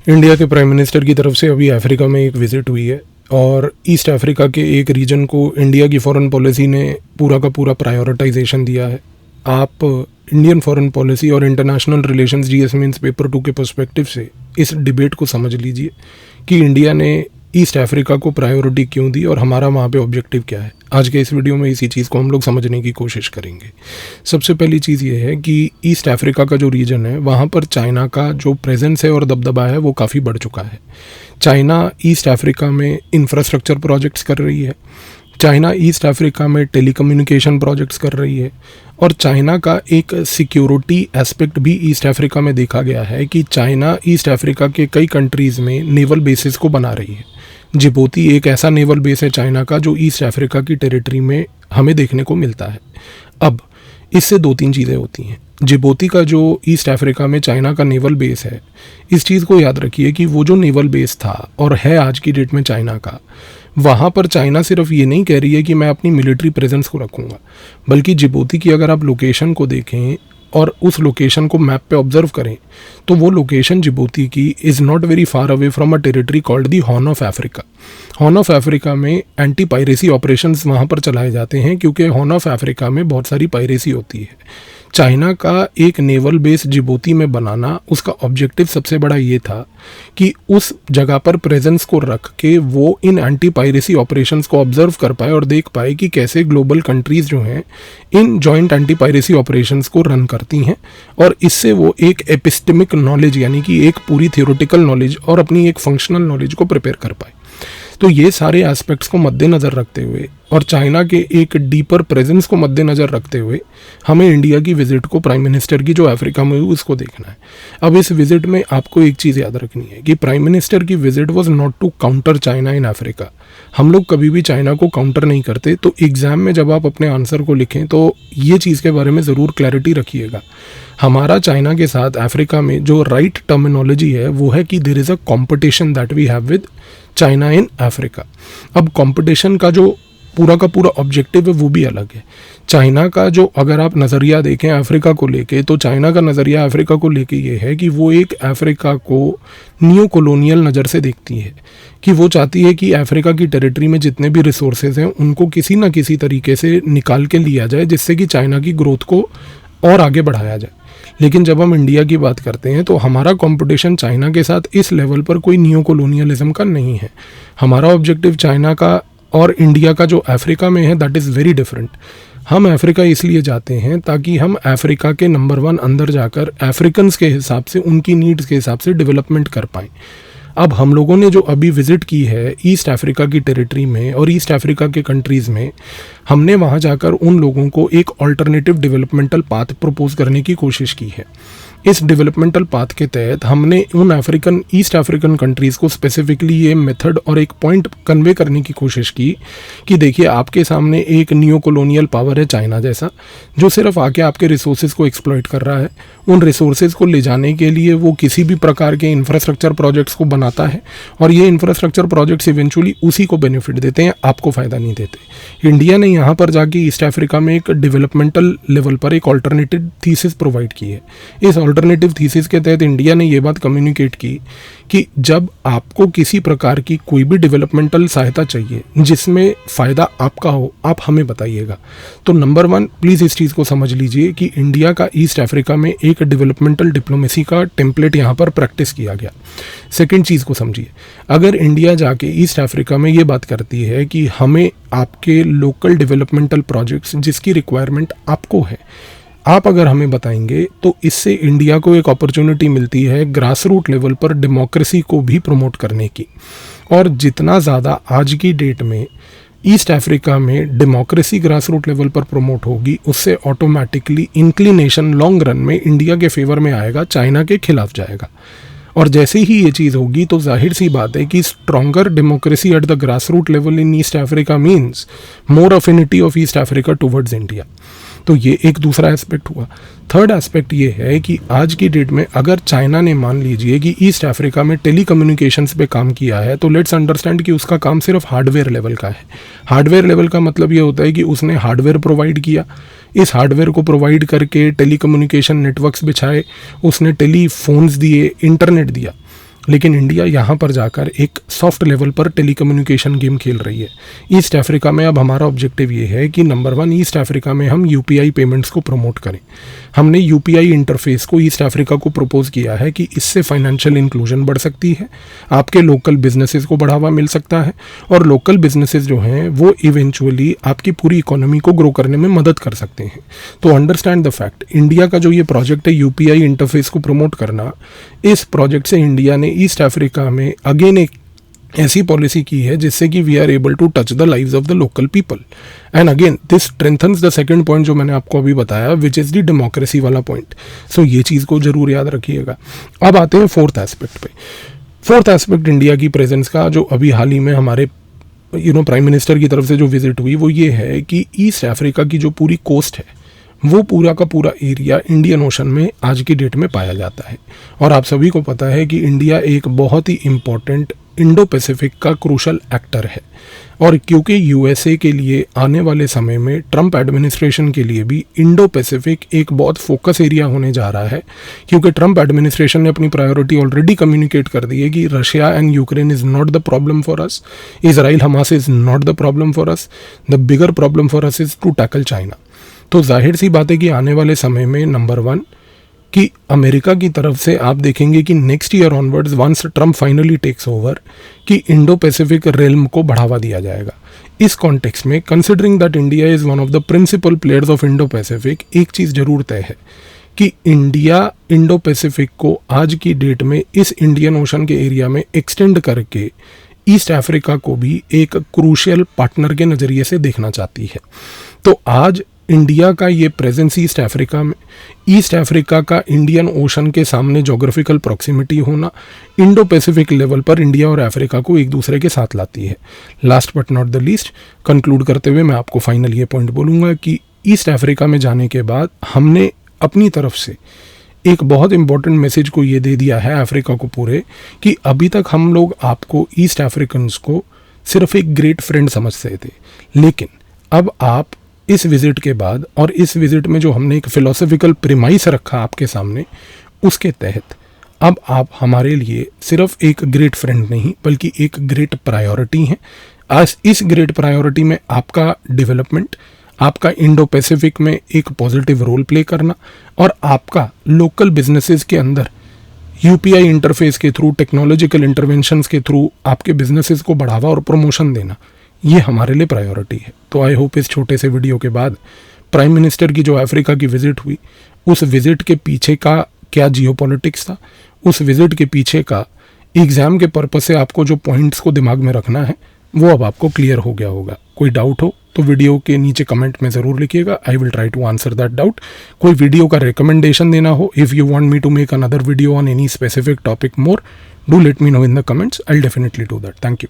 India के prime minister की तरफ से अभी अफ्रीका में एक विज़िट हुई है और ईस्ट अफ्रीका के एक रीजन को इंडिया की फॉरेन पॉलिसी ने पूरा का पूरा प्रायोरिटाइजेशन दिया है। आप इंडियन फॉरेन पॉलिसी और international relations GS means paper 2 के पर्सपेक्टिव से इस डिबेट को समझ लीजिए कि इंडिया ने ईस्ट अफ्रीका को प्रायोरिटी क्यों दी और हमारा वहाँ पे ऑब्जेक्टिव क्या है। आज के इस वीडियो में इसी चीज़ को हम लोग समझने की कोशिश करेंगे। सबसे पहली चीज़ ये है कि ईस्ट अफ्रीका का जो रीजन है वहाँ पर चाइना का जो प्रेजेंस है और दबदबा है वो काफ़ी बढ़ चुका है। चाइना ईस्ट अफ्रीका में इंफ्रास्ट्रक्चर प्रोजेक्ट्स कर रही है, चाइना ईस्ट अफ्रीका में टेलीकम्युनिकेशन प्रोजेक्ट्स कर रही है और चाइना का एक सिक्योरिटी एस्पेक्ट भी ईस्ट अफ्रीका में देखा गया है कि चाइना ईस्ट अफ्रीका के कई कंट्रीज़ में नेवल बेसिस को बना रही है। जिबूती एक ऐसा नेवल बेस है चाइना का जो ईस्ट अफ्रीका की टेरिटरी में हमें देखने को मिलता है। अब इससे 2-3 चीज़ें होती हैं। जिबूती का जो ईस्ट अफ्रीका में चाइना का नेवल बेस है, इस चीज़ को याद रखिए कि वो जो नेवल बेस था और है आज की डेट में चाइना का, वहाँ पर चाइना सिर्फ ये नहीं कह रही है कि मैं अपनी मिलिट्री प्रेजेंस को रखूँगा, बल्कि जिबूती की अगर आप लोकेशन को देखें और उस लोकेशन को मैप पे ऑब्जर्व करें तो वो लोकेशन जिबूती की is not very far away from a territory called the horn of Africa. Horn of Africa में एंटी पायरेसी ऑपरेशंस वहाँ पर चलाए जाते हैं क्योंकि हॉर्न ऑफ अफ्रीका में बहुत सारी पायरेसी होती है। चाइना का एक नेवल बेस जिबूती में बनाना, उसका ऑब्जेक्टिव सबसे बड़ा ये था कि उस जगह पर प्रेजेंस को रख के वो इन एंटी पायरेसी ऑपरेशंस को ऑब्जर्व कर पाए और देख पाए कि कैसे ग्लोबल कंट्रीज़ जो हैं in joint anti piracy operations को रन करती हैं और इससे वो एक एपिस्टेमिक नॉलेज यानी कि एक पूरी थियोरेटिकल नॉलेज और अपनी एक फंक्शनल नॉलेज को प्रिपेयर कर पाए। तो ये सारे एस्पेक्ट्स को मद्देनज़र रखते हुए और चाइना के एक डीपर प्रेजेंस को मद्देनज़र रखते हुए हमें इंडिया की विज़िट को, प्राइम मिनिस्टर की जो अफ्रीका में हुई, उसको देखना है। अब इस विज़िट में आपको एक चीज़ याद रखनी है कि प्राइम मिनिस्टर की visit was not to counter China in Africa. हम लोग कभी भी चाइना को काउंटर नहीं करते, तो एग्ज़ाम में जब आप अपने आंसर को लिखें तो ये चीज़ के बारे में ज़रूर क्लैरिटी रखिएगा। हमारा चाइना के साथ अफ्रीका में जो राइट टर्मिनोलॉजी है वो है कि there is a competition that we have with China in Africa. अब कंपटीशन का जो पूरा का पूरा ऑब्जेक्टिव है वो भी अलग है। चाइना का जो अगर आप नज़रिया देखें अफ्रीका को लेके, तो चाइना का नज़रिया अफ्रीका को लेके ये है कि वो एक अफ्रीका को न्यू कॉलोनियल नज़र से देखती है कि वो चाहती है कि अफ्रीका की टेरिटरी में जितने भी रिसोर्सेज हैं उनको किसी ना किसी तरीके से निकाल के लिया जाए जिससे कि चाइना की ग्रोथ को और आगे बढ़ाया जाए। लेकिन जब हम इंडिया की बात करते हैं तो हमारा कंपटीशन चाइना के साथ इस लेवल पर कोई न्यू कॉलोनियलिज्म का नहीं है। हमारा ऑब्जेक्टिव चाइना का और इंडिया का जो अफ्रीका में है दैट इज़ वेरी डिफरेंट। हम अफ्रीका इसलिए जाते हैं ताकि हम अफ्रीका के नंबर 1 अंदर जाकर अफ्रीकन्स के हिसाब से, उनकी नीड्स के हिसाब से डेवलपमेंट कर पाएँ। अब हम लोगों ने जो अभी विज़िट की है ईस्ट अफ्रीका की टेरिटरी में और ईस्ट अफ्रीका के कंट्रीज़ में, हमने वहाँ जाकर उन लोगों को एक अल्टरनेटिव डेवलपमेंटल पाथ प्रपोज करने की कोशिश की है। इस डेवलपमेंटल पाथ के तहत हमने उन ईस्ट अफ्रीकन कंट्रीज़ को स्पेसिफिकली ये मेथड और एक पॉइंट कन्वे करने की कोशिश की कि देखिए आपके सामने एक न्यू कॉलोनियल पावर है चाइना जैसा, जो सिर्फ आके आपके रिसोर्सेज को एक्सप्लॉइट कर रहा है। उन रिसोर्सेज को ले जाने के लिए वो किसी भी प्रकार के इंफ्रास्ट्रक्चर प्रोजेक्ट्स को बनाता है और ये इंफ्रास्ट्रक्चर प्रोजेक्ट्स इवेंचुअली उसी को बेनिफिट देते हैं, आपको फ़ायदा नहीं देते। इंडिया ने यहाँ पर जाके ईस्ट अफ्रीका में एक डेवलपमेंटल लेवल पर एक ऑल्टरनेटिव थीसिस प्रोवाइड की है। इस ऑल्टरनेटिव थीसिस के तहत इंडिया ने ये बात कम्युनिकेट की कि जब आपको किसी प्रकार की कोई भी डेवलपमेंटल सहायता चाहिए जिसमें फ़ायदा आपका हो, आप हमें बताइएगा। तो नंबर 1 प्लीज़ इस चीज़ को समझ लीजिए कि इंडिया का ईस्ट अफ्रीका में एक डेवलपमेंटल डिप्लोमेसी का टेम्पलेट यहाँ पर प्रैक्टिस किया गया। सेकंड चीज़ को समझिए, अगर इंडिया जाके ईस्ट अफ्रीका में ये बात करती है कि हमें आपके लोकल डेवलपमेंटल प्रोजेक्ट्स जिसकी रिक्वायरमेंट आपको है, आप अगर हमें बताएंगे तो इससे इंडिया को एक अपॉर्चुनिटी मिलती है ग्रास रूट लेवल पर डेमोक्रेसी को भी प्रमोट करने की। और जितना ज़्यादा आज की डेट में ईस्ट अफ्रीका में डेमोक्रेसी ग्रास रूट लेवल पर प्रमोट होगी, उससे ऑटोमेटिकली इंक्लिनेशन लॉन्ग रन में इंडिया के फेवर में आएगा, चाइना के खिलाफ जाएगा। और जैसे ही ये चीज़ होगी तो जाहिर सी बात है कि stronger democracy at the grass root level in East Africa means more affinity of East Africa towards India. तो ये एक दूसरा एस्पेक्ट हुआ। थर्ड एस्पेक्ट ये है कि आज की डेट में अगर चाइना ने मान लीजिए कि ईस्ट अफ्रीका में टेलीकम्युनिकेशंस पे काम किया है, तो लेट्स अंडरस्टैंड कि उसका काम सिर्फ हार्डवेयर लेवल का है। हार्डवेयर लेवल का मतलब ये होता है कि उसने हार्डवेयर प्रोवाइड किया, इस हार्डवेयर को प्रोवाइड करके टेलीकम्युनिकेशन नेटवर्क्स बिछाए, उसने टेलीफोन्स दिए, इंटरनेट दिया। लेकिन इंडिया यहाँ पर जाकर एक सॉफ्ट लेवल पर टेलीकम्युनिकेशन गेम खेल रही है। ईस्ट अफ्रीका में अब हमारा ऑब्जेक्टिव ये है कि नंबर 1 ईस्ट अफ्रीका में हम यूपीआई पेमेंट्स को प्रमोट करें। हमने यूपीआई इंटरफेस को ईस्ट अफ्रीका को प्रपोज किया है कि इससे फाइनेंशियल इंक्लूजन बढ़ सकती है, आपके लोकल बिजनेसेस को बढ़ावा मिल सकता है और लोकल बिजनेसेस जो हैं वो इवेंचुअली आपकी पूरी इकोनॉमी को ग्रो करने में मदद कर सकते हैं। तो अंडरस्टैंड द फैक्ट, इंडिया का जो ये प्रोजेक्ट है यूपीआई इंटरफेस को प्रमोट करना, इस प्रोजेक्ट से इंडिया ने ईस्ट अफ्रीका में अगेन एक ऐसी पॉलिसी की है जिससे कि we are able to touch the lives of the local people. And again this strengthens the second point जो मैंने आपको अभी बताया, विच इज़ द डेमोक्रेसी वाला पॉइंट। सो ये चीज़ को जरूर याद रखिएगा। अब आते हैं फोर्थ एस्पेक्ट पे। फोर्थ एस्पेक्ट इंडिया की प्रेजेंस का जो अभी हाल ही में हमारे प्राइम मिनिस्टर की तरफ से जो विजिट हुई वो ये है कि ईस्ट अफ्रीका की जो पूरी कोस्ट है वो पूरा का पूरा एरिया इंडियन ओशन में आज की डेट में पाया जाता है। और आप सभी को पता है कि इंडिया एक बहुत ही इम्पॉर्टेंट इंडो पैसिफिक का क्रूशल एक्टर है। और क्योंकि यूएसए के लिए आने वाले समय में ट्रंप एडमिनिस्ट्रेशन के लिए भी इंडो पैसिफिक एक बहुत फोकस एरिया होने जा रहा है, क्योंकि ट्रंप एडमिनिस्ट्रेशन ने अपनी प्रायोरिटी ऑलरेडी कम्युनिकेट कर दी है कि Russia and Ukraine is not the problem for us, Israel Hamas is not the problem for us, the bigger problem for us is to tackle China. तो जाहिर सी बात है कि आने वाले समय में नंबर 1 कि अमेरिका की तरफ से आप देखेंगे कि next year onwards once Trump finally takes over कि इंडो पैसिफिक रेल्म को बढ़ावा दिया जाएगा। इस कॉन्टेक्स्ट में considering that India is one of the principal players of Indo Pacific, एक चीज़ जरूर तय है कि इंडिया इंडो पैसिफिक को आज की डेट में इस इंडियन ओशन के एरिया में एक्सटेंड करके ईस्ट अफ्रीका को भी एक क्रूशियल पार्टनर के नज़रिए से देखना चाहती है। तो आज इंडिया का ये प्रेजेंस ईस्ट अफ्रीका में, ईस्ट अफ्रीका का इंडियन ओशन के सामने जोग्राफिकल प्रॉक्सिमिटी होना, इंडो पैसिफिक लेवल पर इंडिया और अफ्रीका को एक दूसरे के साथ लाती है। Last but not the least, conclude करते हुए मैं आपको फाइनल ये पॉइंट बोलूँगा कि ईस्ट अफ्रीका में जाने के बाद हमने अपनी तरफ से एक बहुत इंपॉर्टेंट मैसेज को ये दे दिया है अफ्रीका को पूरे, कि अभी तक हम लोग आपको ईस्ट अफ्रीकन्स को सिर्फ एक ग्रेट फ्रेंड समझते थे, लेकिन अब आप इस विज़िट के बाद और इस विज़िट में जो हमने एक फ़िलोसॉफिकल प्रीमाइस रखा आपके सामने, उसके तहत अब आप हमारे लिए सिर्फ एक ग्रेट फ्रेंड नहीं बल्कि एक ग्रेट प्रायोरिटी हैं। आज इस ग्रेट प्रायोरिटी में आपका डेवलपमेंट, आपका इंडो पैसिफिक में एक पॉजिटिव रोल प्ले करना और आपका लोकल बिजनेसेस के अंदर यूपीआई इंटरफेस के थ्रू, टेक्नोलॉजिकल इंटरवेंशंस के थ्रू आपके बिजनेसेस को बढ़ावा और प्रमोशन देना, ये हमारे लिए प्रायोरिटी है। तो आई होप इस छोटे से वीडियो के बाद प्राइम मिनिस्टर की जो अफ्रीका की विज़िट हुई, उस विज़िट के पीछे का क्या जियोपॉलिटिक्स था, उस विज़िट के पीछे का एग्ज़ाम के पर्पस से आपको जो पॉइंट्स को दिमाग में रखना है वो अब आपको क्लियर हो गया होगा। कोई डाउट हो तो वीडियो के नीचे कमेंट में ज़रूर लिखिएगा, I will try to answer that doubt. कोई वीडियो का रिकमेंडेशन देना हो, if you want me to make another video on any specific topic more, do let me know in the comments, I will definitely do that. Thank you.